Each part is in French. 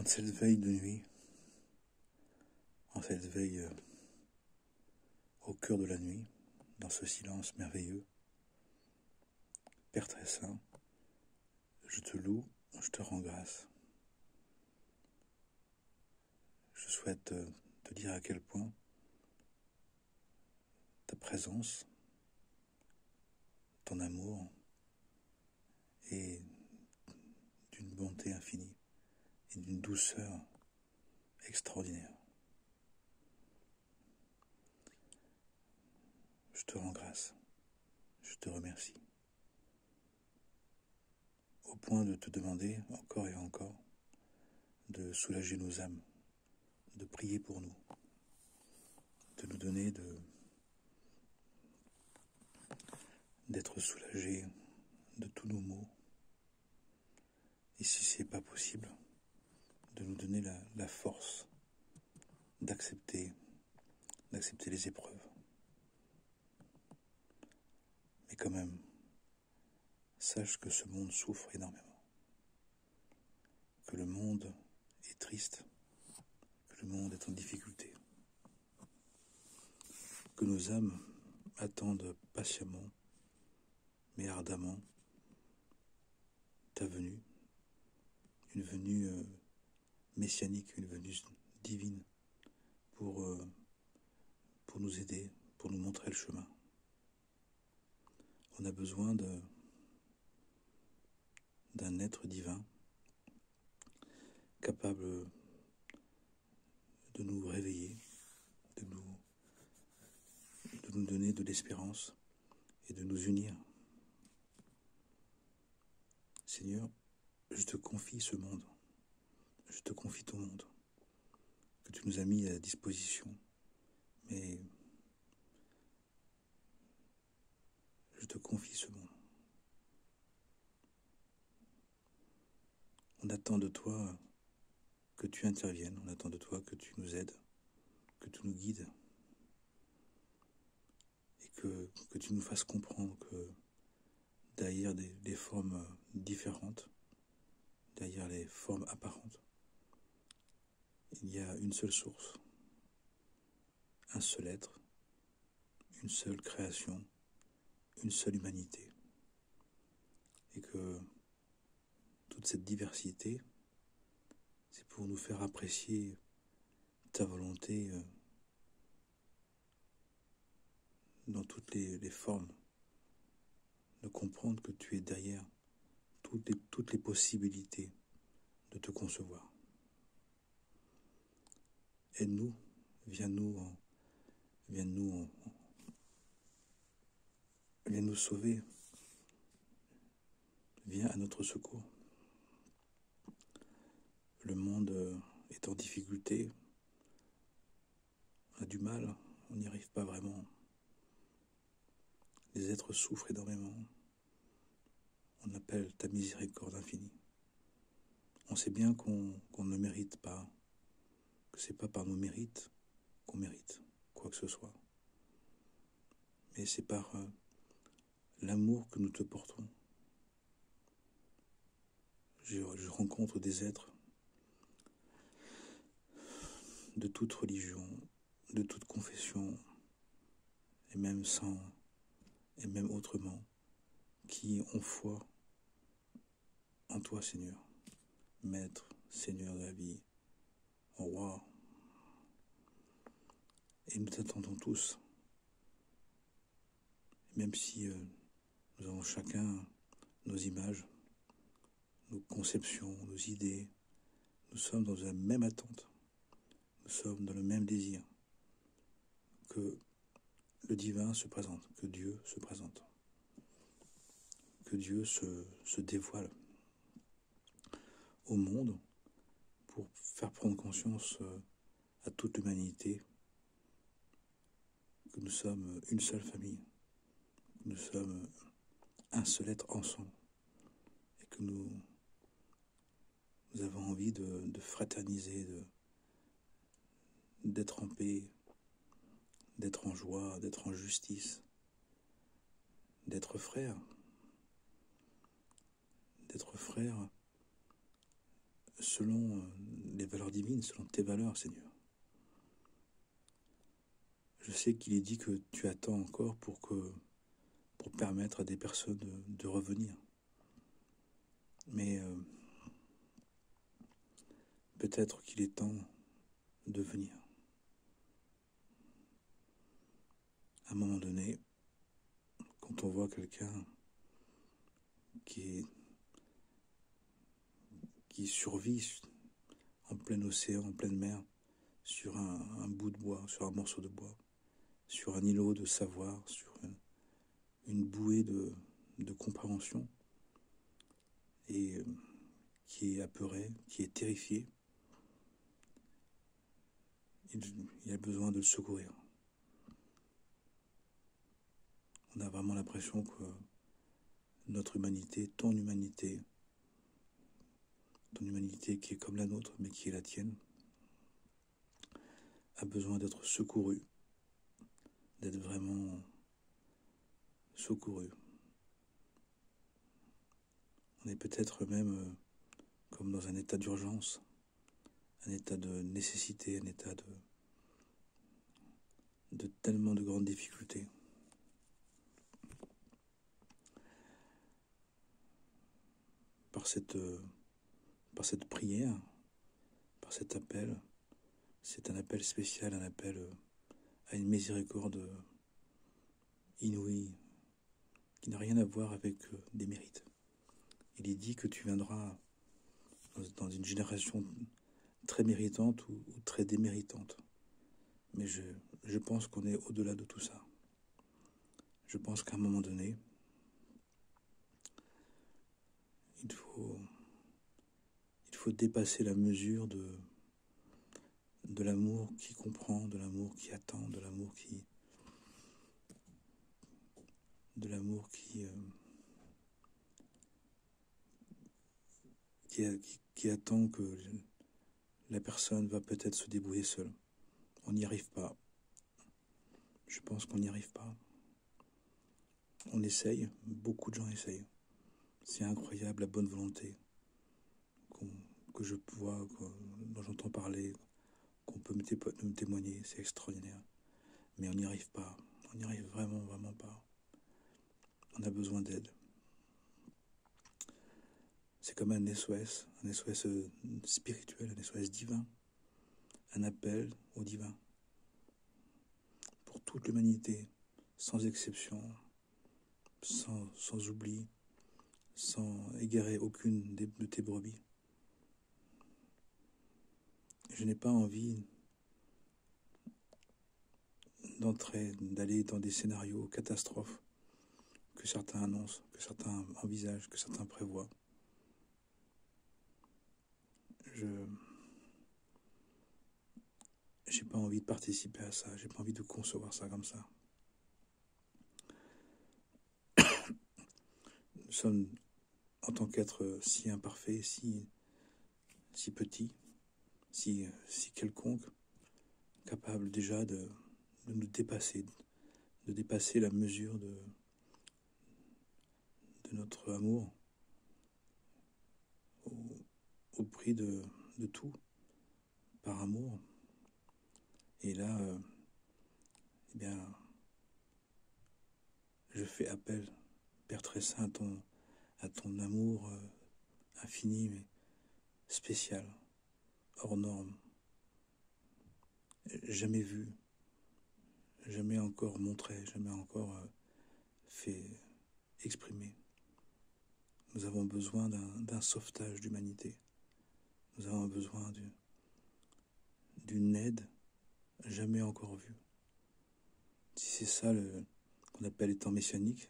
En cette veille de nuit, en cette veille au cœur de la nuit, dans ce silence merveilleux, Père très saint, je te loue, je te rends grâce. Je souhaite te dire à quel point ta présence, ton amour est d'une bonté infinie et d'une douceur extraordinaire. Je te rends grâce, je te remercie, au point de te demander encore et encore de soulager nos âmes, de prier pour nous, de nous donner d'être soulagés de tous nos maux, et si ce n'est pas possible, de nous donner la force d'accepter les épreuves. Mais quand même, sache que ce monde souffre énormément, que le monde est triste, que le monde est en difficulté, que nos âmes attendent patiemment, mais ardemment, ta venue, une venue messianique, une venue divine pour nous aider, pour nous montrer le chemin. On a besoin d'un être divin capable de nous réveiller, de nous donner de l'espérance et de nous unir. Seigneur, je te confie ce monde, je te confie ton monde, que tu nous as mis à disposition, mais je te confie ce monde. On attend de toi que tu interviennes, on attend de toi que tu nous aides, que tu nous guides, et que tu nous fasses comprendre que derrière des formes différentes, derrière les formes apparentes, il y a une seule source, un seul être, une seule création, une seule humanité. Et que toute cette diversité, c'est pour nous faire apprécier ta volonté dans toutes les formes, de comprendre que tu es derrière toutes les possibilités de te concevoir. Aide-nous, viens nous sauver, viens à notre secours. Le monde est en difficulté, on a du mal, on n'y arrive pas vraiment. Les êtres souffrent énormément. On appelle ta miséricorde infinie. On sait bien qu'on ne mérite pas, que c'est pas par nos mérites qu'on mérite quoi que ce soit. Mais c'est par l'amour que nous te portons. Je rencontre des êtres de toute religion, de toute confession, et même autrement, qui ont foi en toi, Seigneur, Maître, Seigneur de la vie, Roi. Et nous t'attendons tous, même si nous avons chacun nos images, nos conceptions, nos idées, nous sommes dans la même attente, nous sommes dans le même désir, que le divin se présente, que Dieu se présente, que Dieu se dévoile au monde pour faire prendre conscience à toute l'humanité que nous sommes une seule famille, que nous sommes un seul être ensemble, et que nous avons envie de fraterniser, d'être en paix, d'être en joie, d'être en justice, d'être frères selon les valeurs divines, selon tes valeurs, Seigneur. Je sais qu'il est dit que tu attends encore pour permettre à des personnes de revenir. Mais peut-être qu'il est temps de venir. À un moment donné, quand on voit quelqu'un qui survit en plein océan, en pleine mer, sur un bout de bois, sur un morceau de bois, sur un îlot de savoir, sur une bouée de compréhension, et qui est apeuré, qui est terrifié, il a besoin de le secourir. On a vraiment l'impression que notre humanité, ton humanité qui est comme la nôtre, mais qui est la tienne, a besoin d'être secourue, d'être vraiment secourue. On est peut-être même comme dans un état d'urgence, un état de nécessité, un état de tellement de grandes difficultés. Par cette prière, par cet appel, c'est un appel spécial, un appel à une miséricorde inouïe, qui n'a rien à voir avec des mérites. Il est dit que tu viendras dans une génération très méritante ou très déméritante. Mais je pense qu'on est au-delà de tout ça. Je pense qu'à un moment donné, il faut dépasser la mesure de l'amour qui comprend, de l'amour qui attend, de l'amour qui attend que la personne va peut-être se débrouiller seule. On n'y arrive pas. Je pense qu'on n'y arrive pas. On essaye, beaucoup de gens essayent. C'est incroyable la bonne volonté que je vois, dont j'entends parler, qu'on peut me témoigner, c'est extraordinaire. Mais on n'y arrive pas. On n'y arrive vraiment, vraiment pas. On a besoin d'aide. C'est comme un SOS spirituel, un SOS divin, un appel au divin. Pour toute l'humanité, sans exception, sans oubli, sans égarer aucune de tes brebis. Je n'ai pas envie d'aller dans des scénarios catastrophes que certains annoncent, que certains envisagent, que certains prévoient. J'ai pas envie de participer à ça, j'ai pas envie de concevoir ça comme ça. Nous sommes, en tant qu'être si imparfait, si petit, si quelconque, capable déjà de nous dépasser, de dépasser la mesure de notre amour au prix de tout, par amour. Et là, eh bien, je fais appel, Père très saint, à ton amour infini, mais spécial, hors norme, jamais vu, jamais encore montré, jamais encore fait exprimer. Nous avons besoin d'un sauvetage d'humanité. Nous avons besoin d'une aide jamais encore vue. Si c'est ça qu'on appelle les temps messianiques,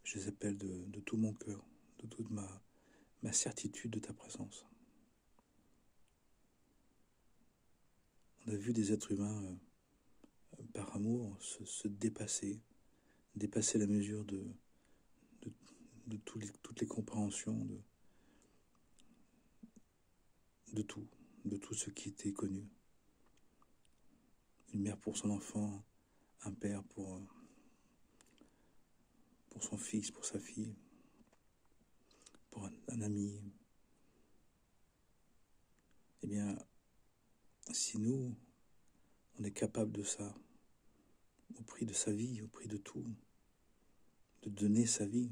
je les appelle de tout mon cœur, de toute ma certitude de ta présence. On a vu des êtres humains par amour se dépasser la mesure de toutes les compréhensions de tout ce qui était connu. Une mère pour son enfant, un père pour son fils, pour sa fille, pour un ami. Eh bien, si nous, on est capable de ça, au prix de sa vie, au prix de tout, de donner sa vie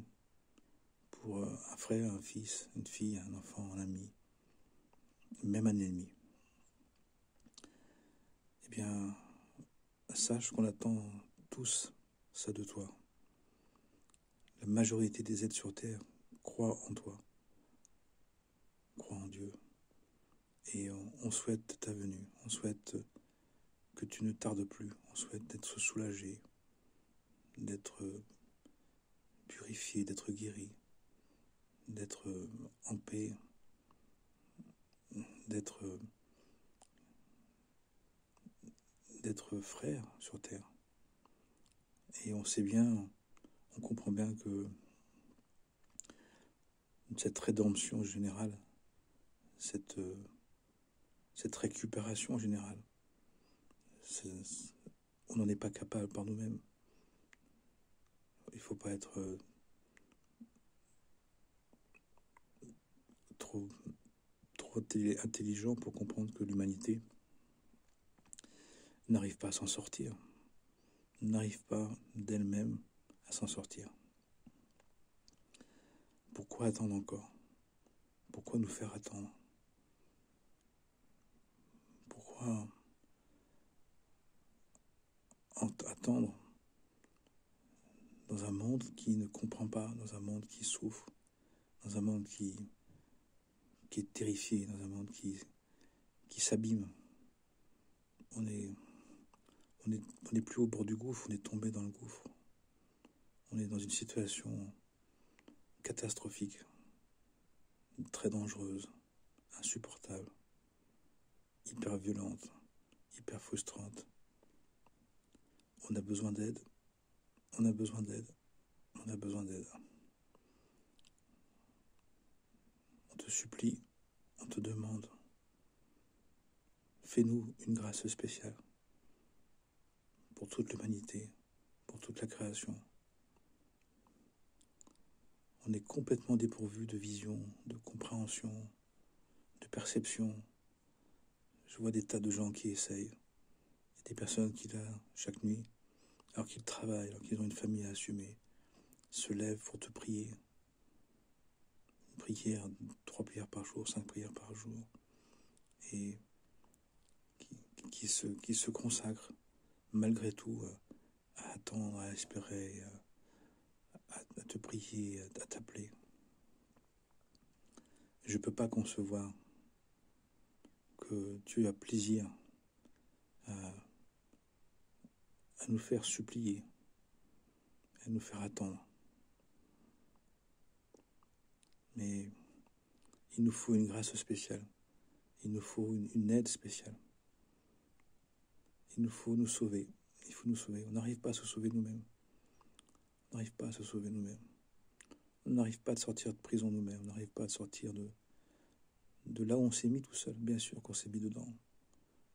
pour un frère, un fils, une fille, un enfant, un ami, même un ennemi, eh bien, sache qu'on attend tous ça de toi. La majorité des êtres sur terre croient en toi, croient en Dieu. Et on souhaite ta venue, on souhaite que tu ne tardes plus, on souhaite d'être soulagé, d'être purifié, d'être guéri, d'être en paix, d'être frère sur terre. Et on sait bien, on comprend bien que cette rédemption générale, cette récupération générale, on n'en est pas capable par nous-mêmes. Il ne faut pas être trop intelligent pour comprendre que l'humanité n'arrive pas à s'en sortir, n'arrive pas d'elle-même à s'en sortir. Pourquoi attendre encore? Pourquoi nous faire attendre? Pourquoi attendre dans un monde qui ne comprend pas, dans un monde qui souffre, dans un monde qui est terrifié, dans un monde qui s'abîme? On n'est plus au bord du gouffre, on est tombé dans le gouffre. On est dans une situation catastrophique, très dangereuse, insupportable, hyper violente, hyper frustrante. On a besoin d'aide, on a besoin d'aide, on a besoin d'aide. On te supplie, on te demande, fais-nous une grâce spéciale pour toute l'humanité, pour toute la création. On est complètement dépourvu de vision, de compréhension, de perception. Je vois des tas de gens qui essayent. Il y a des personnes qui, là, chaque nuit, alors qu'ils travaillent, alors qu'ils ont une famille à assumer, se lèvent pour te prier. Une prière, 3 prières par jour, 5 prières par jour. Et qui se consacrent, malgré tout, à attendre, à espérer, à te prier, à t'appeler. Je ne peux pas concevoir que Dieu a plaisir à nous faire supplier, à nous faire attendre. Mais il nous faut une grâce spéciale, il nous faut une aide spéciale. Il nous faut nous sauver, il faut nous sauver. On n'arrive pas à se sauver nous-mêmes. On n'arrive pas à se sauver nous-mêmes. On n'arrive pas à sortir de prison nous-mêmes, on n'arrive pas à sortir de là où on s'est mis tout seul. Bien sûr qu'on s'est mis dedans,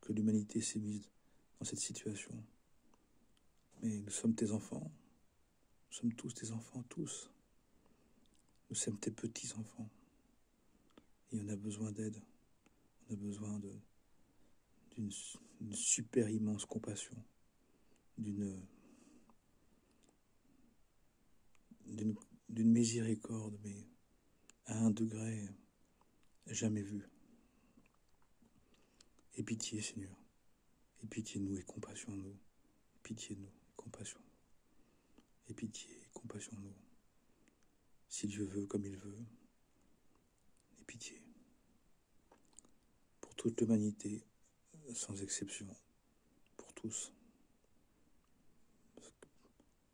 que l'humanité s'est mise dans cette situation. Mais nous sommes tes enfants, nous sommes tous tes enfants, tous. Nous sommes tes petits-enfants. Et on a besoin d'aide, on a besoin d'une super immense compassion, d'une miséricorde, mais à un degré jamais vu. Et pitié, Seigneur. Et pitié nous et compassion nous. Pitié nous et compassion. Et pitié et compassion nous. Si Dieu veut comme il veut. Et pitié. Pour toute l'humanité, sans exception. Pour tous.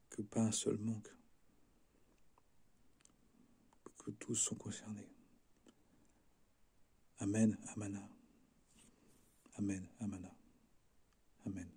Que pas un seul manque. Que tous sont concernés. Amen, Amana. Amen, Amana. Amen.